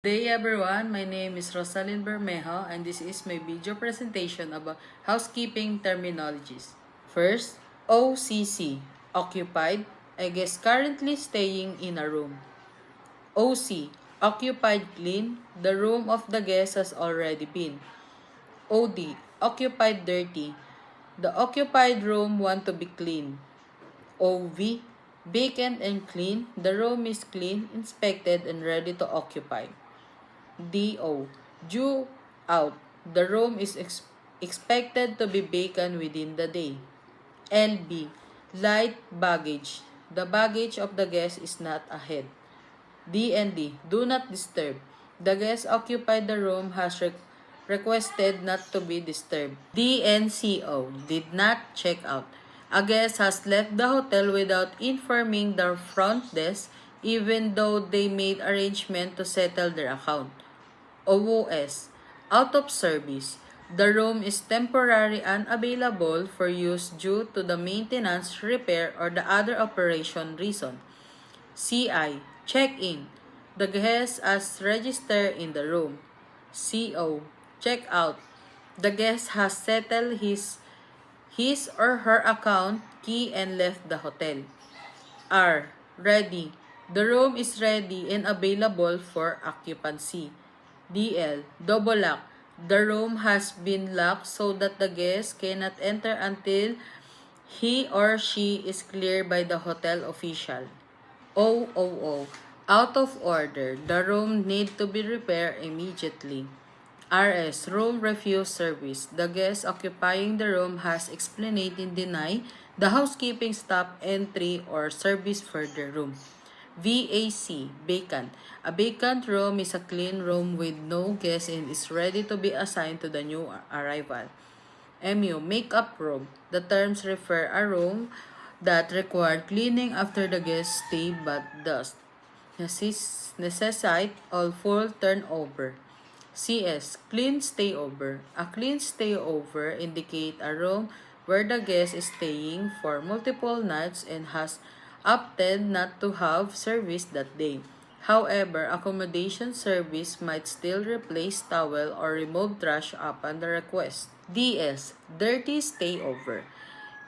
Good day everyone, my name is Rosalyn Bermejo and this is my video presentation about housekeeping terminologies. First, OCC, occupied, I guess currently staying in a room. OC, occupied clean, the room of the guest has already been. OD, occupied dirty, the occupied room want to be clean. OV, vacant and clean, the room is clean, inspected and ready to occupy. DO, due out, the room is expected to be vacant within the day. LB, light baggage, the baggage of the guest is not ahead. DND, do not disturb, the guest occupied the room has requested not to be disturbed. DNCO, did not check out, a guest has left the hotel without informing the front desk even though they made arrangement to settle their account. OOS, out of service. The room is temporarily unavailable for use due to the maintenance, repair, or the other operation reason. CI, check-in. The guest has registered in the room. CO, check-out. The guest has settled his or her account, key, and left the hotel. R, ready. The room is ready and available for occupancy. DL, double lock. The room has been locked so that the guest cannot enter until he or she is cleared by the hotel official. OOO, out of order. The room need to be repaired immediately. RS, room refuse service. The guest occupying the room has explained deny the housekeeping staff entry or service for the room. VAC, vacant. A vacant room is a clean room with no guest and is ready to be assigned to the new arrival. MU, makeup room. The terms refer a room that required cleaning after the guest stay but does necessitate all full turnover. CS, clean stayover. A clean stayover indicate a room where the guest is staying for multiple nights and has opted not to have service that day. However, accommodation service might still replace towel or remove trash upon the request. DS, dirty stayover.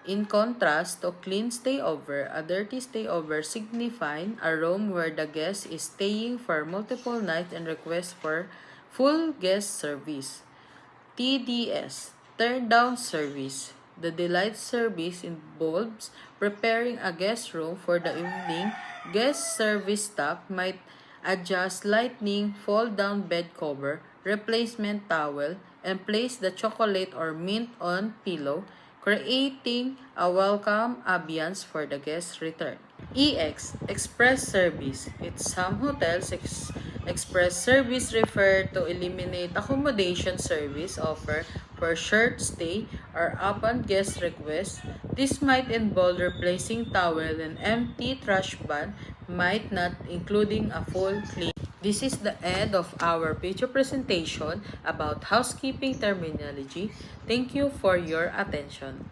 In contrast to clean stayover, a dirty stayover signifies a room where the guest is staying for multiple nights and requests for full guest service. TDS, turn down service. The delight service involves preparing a guest room for the evening. Guest service staff might adjust lighting, fold down bed cover, replacement towel, and place the chocolate or mint on pillow, creating a welcome ambience for the guest's return. EX, express service. In some hotels, express service refer to eliminate accommodation service offer for short stay or upon guest request. This might involve replacing towel and empty trash bin, might not including a full clean. This is the end of our video presentation about housekeeping terminology. Thank you for your attention.